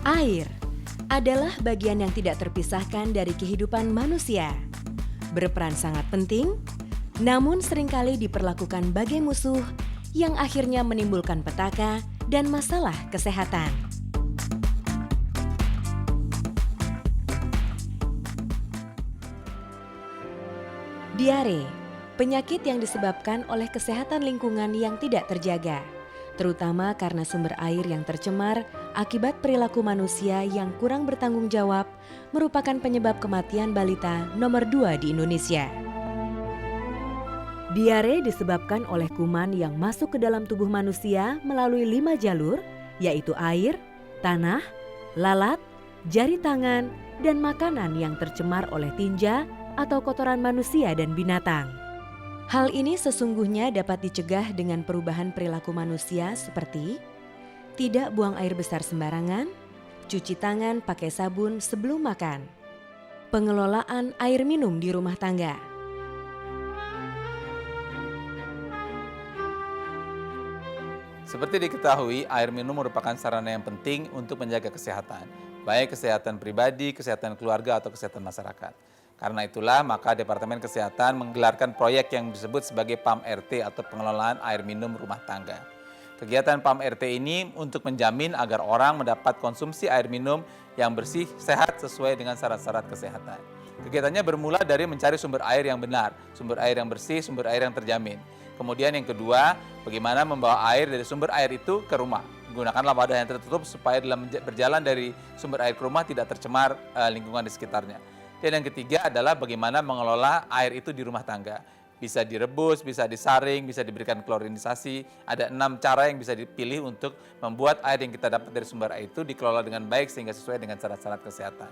Air adalah bagian yang tidak terpisahkan dari kehidupan manusia. Berperan sangat penting, namun seringkali diperlakukan bagai musuh yang akhirnya menimbulkan petaka dan masalah kesehatan. Diare, penyakit yang disebabkan oleh kesehatan lingkungan yang tidak terjaga, terutama karena sumber air yang tercemar akibat perilaku manusia yang kurang bertanggung jawab, merupakan penyebab kematian balita nomor 2 di Indonesia. Diare disebabkan oleh kuman yang masuk ke dalam tubuh manusia melalui 5 jalur, yaitu air, tanah, lalat, jari tangan, dan makanan yang tercemar oleh tinja atau kotoran manusia dan binatang. Hal ini sesungguhnya dapat dicegah dengan perubahan perilaku manusia seperti tidak buang air besar sembarangan, cuci tangan pakai sabun sebelum makan, pengelolaan air minum di rumah tangga. Seperti diketahui, air minum merupakan sarana yang penting untuk menjaga kesehatan, baik kesehatan pribadi, kesehatan keluarga, atau kesehatan masyarakat. Karena itulah, maka Departemen Kesehatan menggelarkan proyek yang disebut sebagai PAM RT atau Pengelolaan Air Minum Rumah Tangga. Kegiatan PAM RT ini untuk menjamin agar orang mendapat konsumsi air minum yang bersih, sehat, sesuai dengan syarat-syarat kesehatan. Kegiatannya bermula dari mencari sumber air yang benar, sumber air yang bersih, sumber air yang terjamin. Kemudian yang kedua, bagaimana membawa air dari sumber air itu ke rumah. Gunakanlah wadah yang tertutup supaya dalam berjalan dari sumber air ke rumah tidak tercemar lingkungan di sekitarnya. Dan yang ketiga adalah bagaimana mengelola air itu di rumah tangga. Bisa direbus, bisa disaring, bisa diberikan klorinisasi. Ada 6 cara yang bisa dipilih untuk membuat air yang kita dapat dari sumber air itu dikelola dengan baik sehingga sesuai dengan syarat-syarat kesehatan.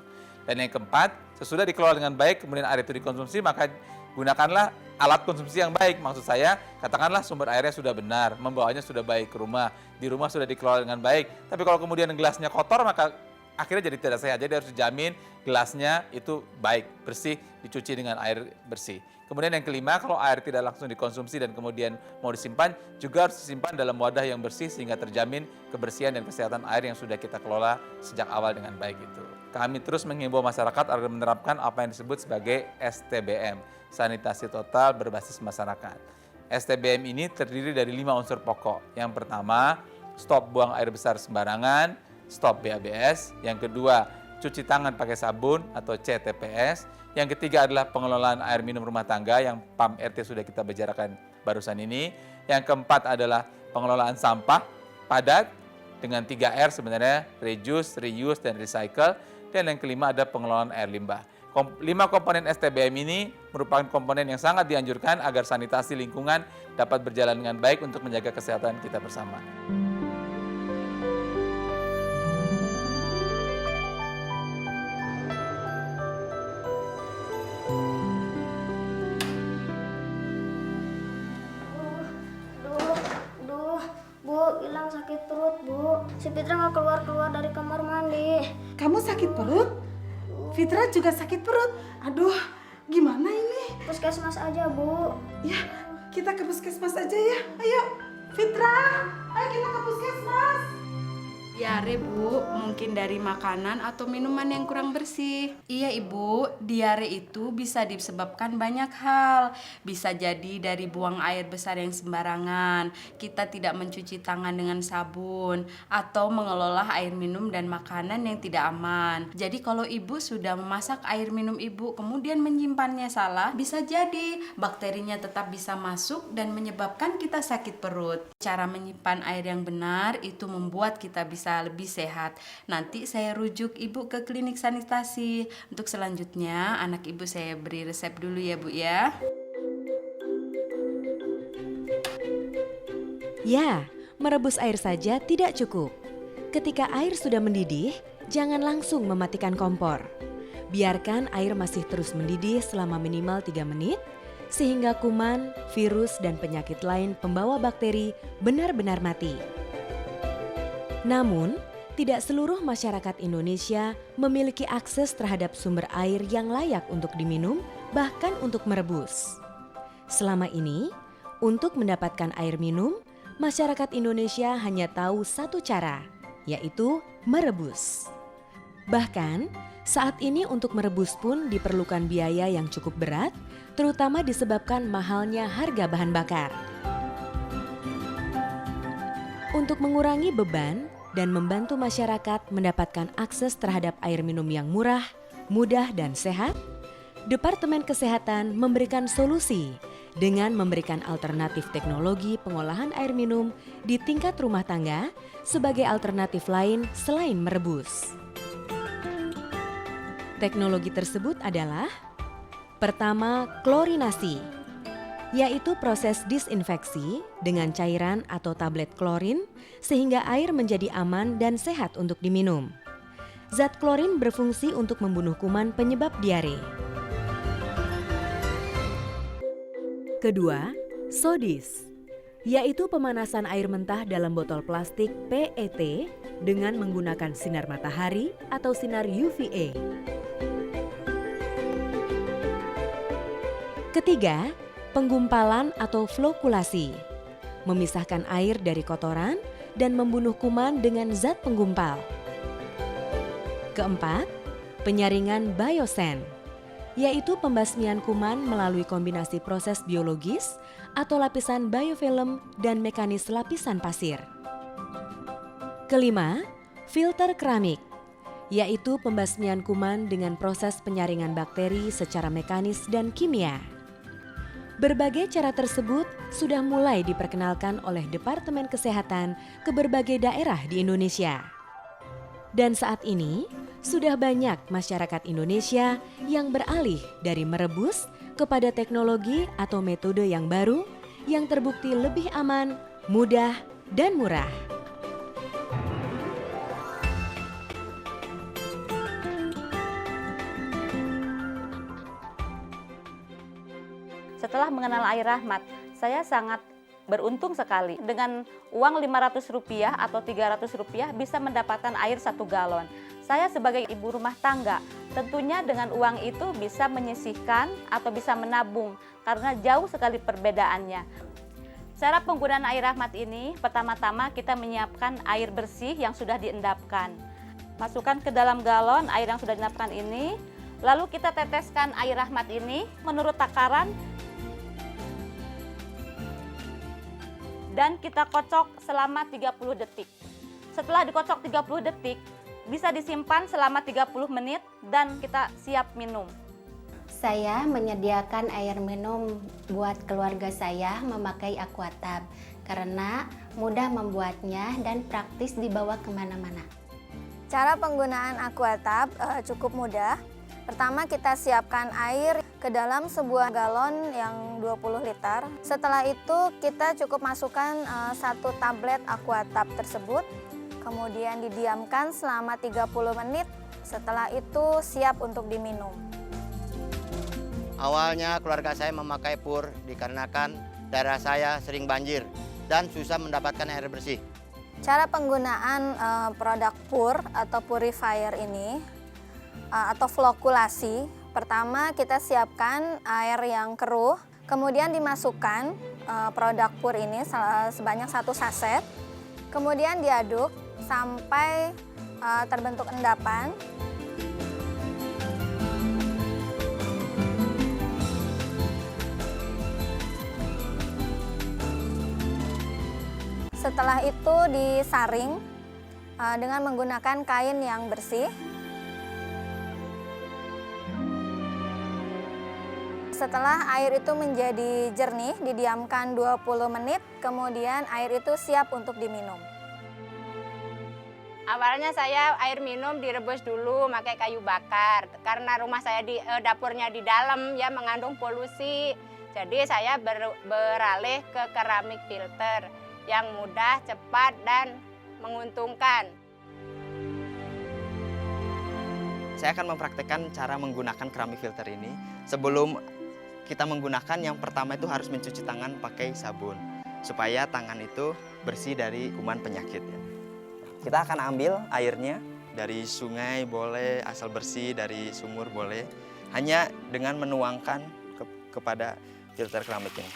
Dan yang keempat, sesudah dikelola dengan baik, kemudian air itu dikonsumsi, maka gunakanlah alat konsumsi yang baik. Maksud saya, katakanlah sumber airnya sudah benar, membawanya sudah baik ke rumah, di rumah sudah dikelola dengan baik. Tapi kalau kemudian gelasnya kotor, maka akhirnya jadi tidak sehat. Jadi harus dijamin gelasnya itu baik, bersih, dicuci dengan air bersih. Kemudian yang kelima, kalau air tidak langsung dikonsumsi dan kemudian mau disimpan, juga harus disimpan dalam wadah yang bersih sehingga terjamin kebersihan dan kesehatan air yang sudah kita kelola sejak awal dengan baik itu. Kami terus menghimbau masyarakat agar menerapkan apa yang disebut sebagai STBM, Sanitasi Total Berbasis Masyarakat. STBM ini terdiri dari 5 unsur pokok. Yang pertama, stop buang air besar sembarangan, stop BABS. Yang kedua, cuci tangan pakai sabun atau CTPS. Yang ketiga adalah pengelolaan air minum rumah tangga yang PAM RT sudah kita bicarakan barusan ini. Yang keempat adalah pengelolaan sampah padat dengan 3R sebenarnya, reduce, reuse, dan recycle. Dan yang kelima ada pengelolaan air limbah. 5 komponen STBM ini merupakan komponen yang sangat dianjurkan agar sanitasi lingkungan dapat berjalan dengan baik untuk menjaga kesehatan kita bersama. Bu, hilang sakit perut, Bu. Si Fitra nggak keluar-keluar dari kamar mandi. Kamu sakit perut? Fitra juga sakit perut. Aduh, gimana ini? Puskesmas aja, Bu. Ya, kita ke puskesmas aja ya. Ayo, Fitra, ayo kita ke puskesmas. Diare, Bu, mungkin dari makanan atau minuman yang kurang bersih. Iya, Ibu, diare itu bisa disebabkan banyak hal. Bisa jadi dari buang air besar yang sembarangan, kita tidak mencuci tangan dengan sabun, atau mengelola air minum dan makanan yang tidak aman. Jadi kalau Ibu sudah memasak air minum Ibu, kemudian menyimpannya salah, bisa jadi bakterinya tetap bisa masuk dan menyebabkan kita sakit perut. Cara menyimpan air yang benar itu membuat kita bisa lebih sehat. Nanti saya rujuk Ibu ke klinik sanitasi. Untuk selanjutnya anak Ibu saya beri resep dulu ya, Bu ya. Ya, merebus air saja tidak cukup. Ketika air sudah mendidih, jangan langsung mematikan kompor. Biarkan air masih terus mendidih selama minimal 3 menit, sehingga kuman, virus, dan penyakit lain pembawa bakteri benar-benar mati. Namun, tidak seluruh masyarakat Indonesia memiliki akses terhadap sumber air yang layak untuk diminum, bahkan untuk merebus. Selama ini, untuk mendapatkan air minum, masyarakat Indonesia hanya tahu satu cara, yaitu merebus. Bahkan, saat ini untuk merebus pun diperlukan biaya yang cukup berat, terutama disebabkan mahalnya harga bahan bakar. Untuk mengurangi beban dan membantu masyarakat mendapatkan akses terhadap air minum yang murah, mudah, dan sehat, Departemen Kesehatan memberikan solusi dengan memberikan alternatif teknologi pengolahan air minum di tingkat rumah tangga sebagai alternatif lain selain merebus. Teknologi tersebut adalah: pertama, klorinasi, yaitu proses disinfeksi dengan cairan atau tablet klorin sehingga air menjadi aman dan sehat untuk diminum. Zat klorin berfungsi untuk membunuh kuman penyebab diare. Kedua, sodis, yaitu pemanasan air mentah dalam botol plastik PET dengan menggunakan sinar matahari atau sinar UVA. Ketiga, penggumpalan atau flokulasi, memisahkan air dari kotoran dan membunuh kuman dengan zat penggumpal. Keempat, penyaringan biosen, yaitu pembasmian kuman melalui kombinasi proses biologis atau lapisan biofilm dan mekanis lapisan pasir. Kelima, filter keramik, yaitu pembasmian kuman dengan proses penyaringan bakteri secara mekanis dan kimia. Berbagai cara tersebut sudah mulai diperkenalkan oleh Departemen Kesehatan ke berbagai daerah di Indonesia. Dan saat ini, sudah banyak masyarakat Indonesia yang beralih dari merebus kepada teknologi atau metode yang baru yang terbukti lebih aman, mudah, dan murah. Setelah mengenal Air Rahmat, saya sangat beruntung sekali. Dengan uang Rp500 atau Rp300 bisa mendapatkan air 1 galon. Saya sebagai ibu rumah tangga, tentunya dengan uang itu bisa menyisihkan atau bisa menabung karena jauh sekali perbedaannya. Cara penggunaan Air Rahmat ini, pertama-tama kita menyiapkan air bersih yang sudah diendapkan. Masukkan ke dalam galon air yang sudah diendapkan ini, lalu kita teteskan Air Rahmat ini menurut takaran dan kita kocok selama 30 detik. Setelah dikocok 30 detik, bisa disimpan selama 30 menit dan kita siap minum. Saya menyediakan air minum buat keluarga saya memakai Aquatab karena mudah membuatnya dan praktis dibawa kemana-mana. Cara penggunaan Aquatab cukup mudah. Pertama kita siapkan air ke dalam sebuah galon yang 20 liter. Setelah itu kita cukup masukkan 1 tablet Aquatab tersebut. Kemudian didiamkan selama 30 menit, setelah itu siap untuk diminum. Awalnya keluarga saya memakai pur dikarenakan daerah saya sering banjir dan susah mendapatkan air bersih. Cara penggunaan produk pur atau purifier ini atau flokulasi, pertama kita siapkan air yang keruh, kemudian dimasukkan produk pur ini sebanyak 1 saset, kemudian diaduk sampai terbentuk endapan. Setelah itu disaring dengan menggunakan kain yang bersih. Setelah air itu menjadi jernih, didiamkan 20 menit, kemudian air itu siap untuk diminum. Awalnya saya air minum direbus dulu pakai kayu bakar karena rumah saya dapurnya di dalam ya mengandung polusi. Jadi saya beralih ke keramik filter yang mudah, cepat dan menguntungkan. Saya akan mempraktekkan cara menggunakan keramik filter ini. Sebelum kita menggunakan, yang pertama itu harus mencuci tangan pakai sabun supaya tangan itu bersih dari kuman penyakit. Kita akan ambil airnya dari sungai boleh, asal bersih dari sumur boleh, hanya dengan menuangkan kepada filter keramik ini.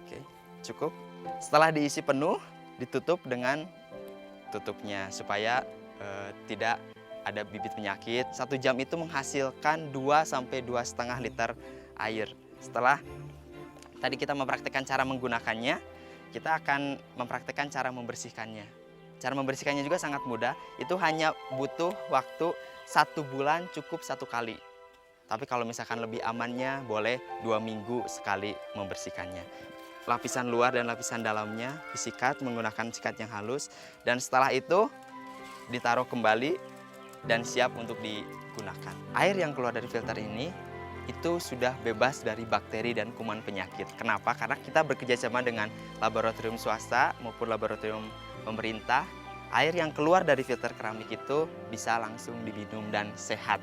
Oke, cukup. Setelah diisi penuh, ditutup dengan tutupnya supaya tidak ada bibit penyakit. 1 jam itu menghasilkan 2 sampai 2,5 liter air. Setelah tadi kita mempraktikkan cara menggunakannya, kita akan mempraktikkan cara membersihkannya. Cara membersihkannya juga sangat mudah, itu hanya butuh waktu 1 bulan cukup 1 kali. Tapi kalau misalkan lebih amannya, boleh 2 minggu sekali membersihkannya. Lapisan luar dan lapisan dalamnya disikat menggunakan sikat yang halus. Dan setelah itu ditaruh kembali dan siap untuk digunakan. Air yang keluar dari filter ini itu sudah bebas dari bakteri dan kuman penyakit. Kenapa? Karena kita bekerjasama dengan laboratorium swasta maupun laboratorium pemerintah. Air yang keluar dari filter keramik itu bisa langsung diminum dan sehat.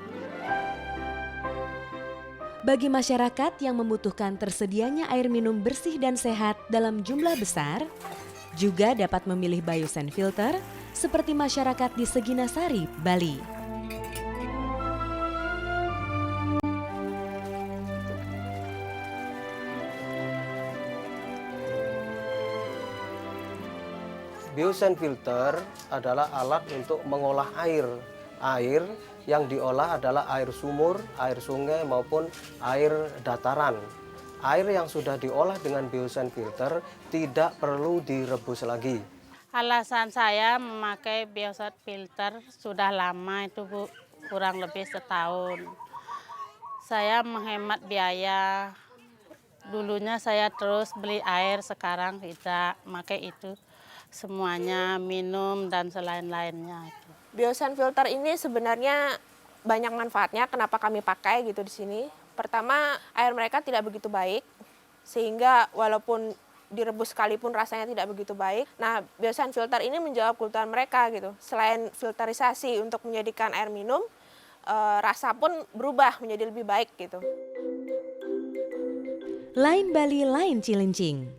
Bagi masyarakat yang membutuhkan tersedianya air minum bersih dan sehat dalam jumlah besar, juga dapat memilih Biosen Filter seperti masyarakat di Seginasari, Bali. Biosen Filter adalah alat untuk mengolah air. Air yang diolah adalah air sumur, air sungai maupun air dataran. Air yang sudah diolah dengan Biosen Filter tidak perlu direbus lagi. Alasan saya memakai Biosen Filter sudah lama itu Bu, kurang lebih setahun. Saya menghemat biaya. Dulunya saya terus beli air, sekarang tidak, pakai itu semuanya, minum dan selain-lainnya. Biosen Filter ini sebenarnya banyak manfaatnya. Kenapa kami pakai gitu di sini? Pertama, air mereka tidak begitu baik, sehingga walaupun direbus sekalipun rasanya tidak begitu baik. Nah, Biosen Filter ini menjawab kebutuhan mereka gitu. Selain filterisasi untuk menjadikan air minum, rasa pun berubah menjadi lebih baik gitu. Lain Bali, lain Cilincing.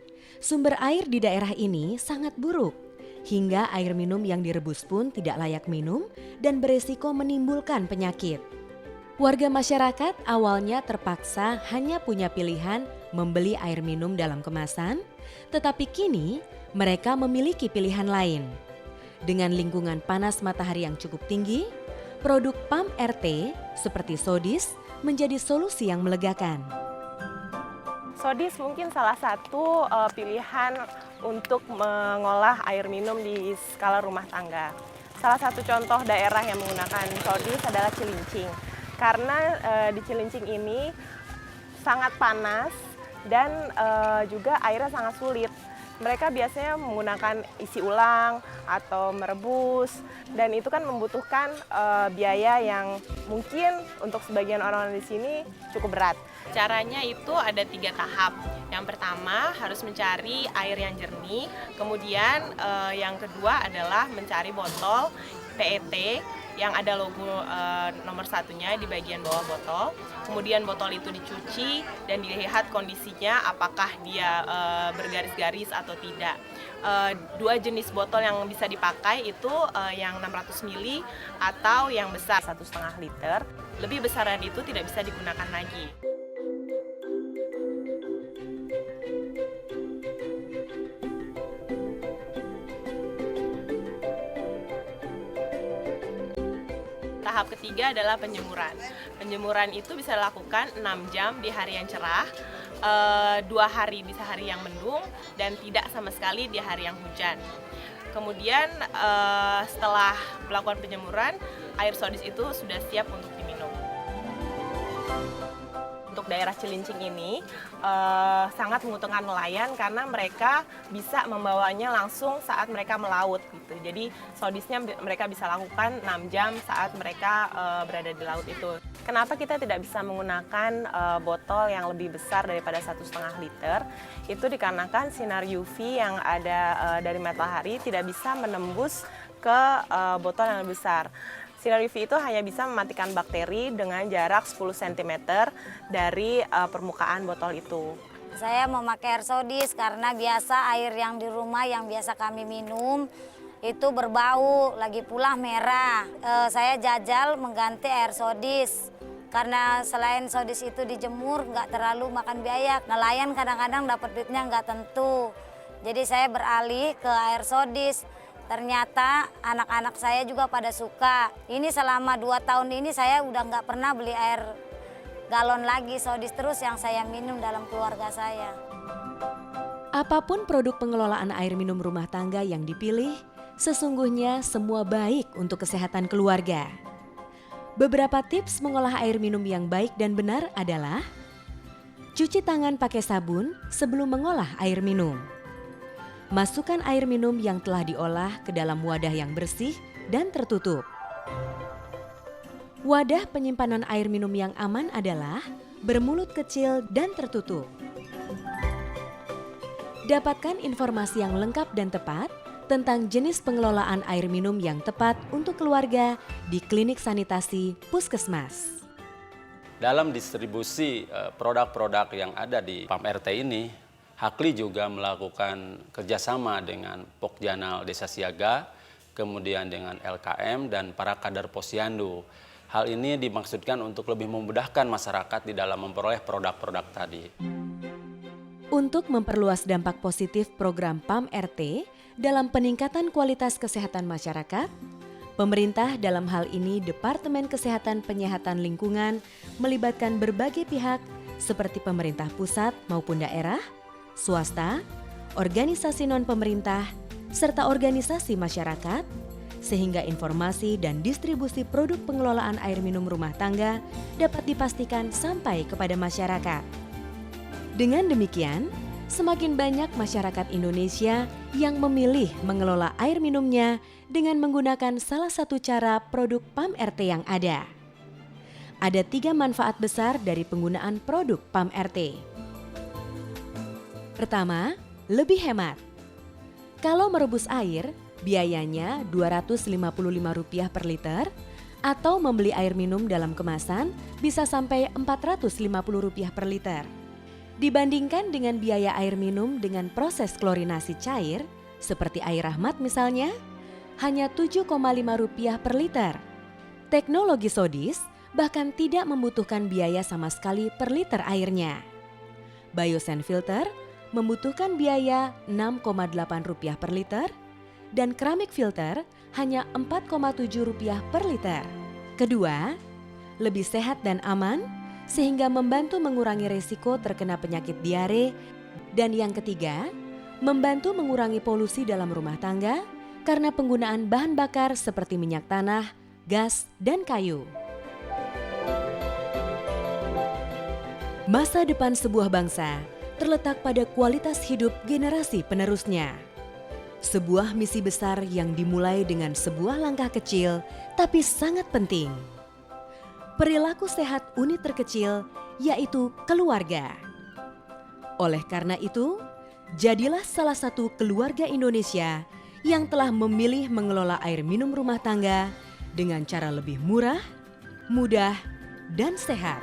Sumber air di daerah ini sangat buruk. Hingga air minum yang direbus pun tidak layak minum dan beresiko menimbulkan penyakit. Warga masyarakat awalnya terpaksa hanya punya pilihan membeli air minum dalam kemasan, tetapi kini mereka memiliki pilihan lain. Dengan lingkungan panas matahari yang cukup tinggi, produk PAM RT seperti Sodis menjadi solusi yang melegakan. Sodis mungkin salah satu pilihan untuk mengolah air minum di skala rumah tangga. Salah satu contoh daerah yang menggunakan Sodis adalah Cilincing. Karena di Cilincing ini sangat panas dan juga airnya sangat sulit. Mereka biasanya menggunakan isi ulang atau merebus, dan itu kan membutuhkan biaya yang mungkin untuk sebagian orang di sini cukup berat. Caranya itu ada 3 tahap. Yang pertama harus mencari air yang jernih, kemudian yang kedua adalah mencari botol PET yang ada logo nomor 1-nya di bagian bawah botol. Kemudian botol itu dicuci dan dilihat kondisinya apakah dia bergaris-garis atau tidak. 2 jenis botol yang bisa dipakai itu yang 600 ml atau yang besar 1,5 liter. Lebih besaran itu tidak bisa digunakan lagi. Tahap ketiga adalah penjemuran. Penjemuran itu bisa dilakukan 6 jam di hari yang cerah, 2 hari di hari yang mendung, dan tidak sama sekali di hari yang hujan. Kemudian setelah melakukan penjemuran, air Sodis itu sudah siap untuk diminum. Untuk daerah Cilincing ini sangat menguntungkan nelayan karena mereka bisa membawanya langsung saat mereka melaut gitu. Jadi Sodisnya mereka bisa lakukan 6 jam saat mereka berada di laut itu. Kenapa kita tidak bisa menggunakan botol yang lebih besar daripada 1,5 liter? Itu dikarenakan sinar UV yang ada dari matahari tidak bisa menembus ke botol yang lebih besar. Sinar UV itu hanya bisa mematikan bakteri dengan jarak 10 cm dari permukaan botol itu. Saya memakai air Sodis karena biasa air yang di rumah yang biasa kami minum itu berbau, lagi pula merah. Saya jajal mengganti air Sodis karena selain Sodis itu dijemur nggak terlalu makan biaya. Nelayan kadang-kadang dapat duitnya nggak tentu. Jadi saya beralih ke air Sodis. Ternyata anak-anak saya juga pada suka. Ini selama 2 tahun ini saya udah nggak pernah beli air galon lagi, Sodis terus yang saya minum dalam keluarga saya. Apapun produk pengelolaan air minum rumah tangga yang dipilih, sesungguhnya semua baik untuk kesehatan keluarga. Beberapa tips mengolah air minum yang baik dan benar adalah: cuci tangan pakai sabun sebelum mengolah air minum. Masukkan air minum yang telah diolah ke dalam wadah yang bersih dan tertutup. Wadah penyimpanan air minum yang aman adalah bermulut kecil dan tertutup. Dapatkan informasi yang lengkap dan tepat tentang jenis pengelolaan air minum yang tepat untuk keluarga di klinik sanitasi Puskesmas. Dalam distribusi produk-produk yang ada di PAM RT ini, Hakli juga melakukan kerjasama dengan Pokjanal Desa Siaga, kemudian dengan LKM dan para kader Posyandu. Hal ini dimaksudkan untuk lebih memudahkan masyarakat di dalam memperoleh produk-produk tadi. Untuk memperluas dampak positif program PAM RT dalam peningkatan kualitas kesehatan masyarakat, pemerintah dalam hal ini Departemen Kesehatan Penyihatan Lingkungan melibatkan berbagai pihak seperti pemerintah pusat maupun daerah, swasta, organisasi non-pemerintah, serta organisasi masyarakat, sehingga informasi dan distribusi produk pengelolaan air minum rumah tangga dapat dipastikan sampai kepada masyarakat. Dengan demikian, semakin banyak masyarakat Indonesia yang memilih mengelola air minumnya dengan menggunakan salah satu cara produk PAM RT yang ada. Ada 3 manfaat besar dari penggunaan produk PAM RT. Pertama, lebih hemat. Kalau merebus air, biayanya Rp255 per liter, atau membeli air minum dalam kemasan bisa sampai Rp450 per liter. Dibandingkan dengan biaya air minum dengan proses klorinasi cair, seperti air rahmat misalnya, hanya Rp7,5 per liter. Teknologi Sodis bahkan tidak membutuhkan biaya sama sekali per liter airnya. Biosen Filter membutuhkan biaya Rp6,8 per liter, dan keramik filter hanya Rp4,7 per liter. Kedua, lebih sehat dan aman, sehingga membantu mengurangi risiko terkena penyakit diare. Dan yang ketiga, membantu mengurangi polusi dalam rumah tangga karena penggunaan bahan bakar seperti minyak tanah, gas, dan kayu. Masa depan sebuah bangsa terletak pada kualitas hidup generasi penerusnya. Sebuah misi besar yang dimulai dengan sebuah langkah kecil tapi sangat penting. Perilaku sehat unit terkecil yaitu keluarga. Oleh karena itu, jadilah salah satu keluarga Indonesia yang telah memilih mengelola air minum rumah tangga dengan cara lebih murah, mudah, dan sehat.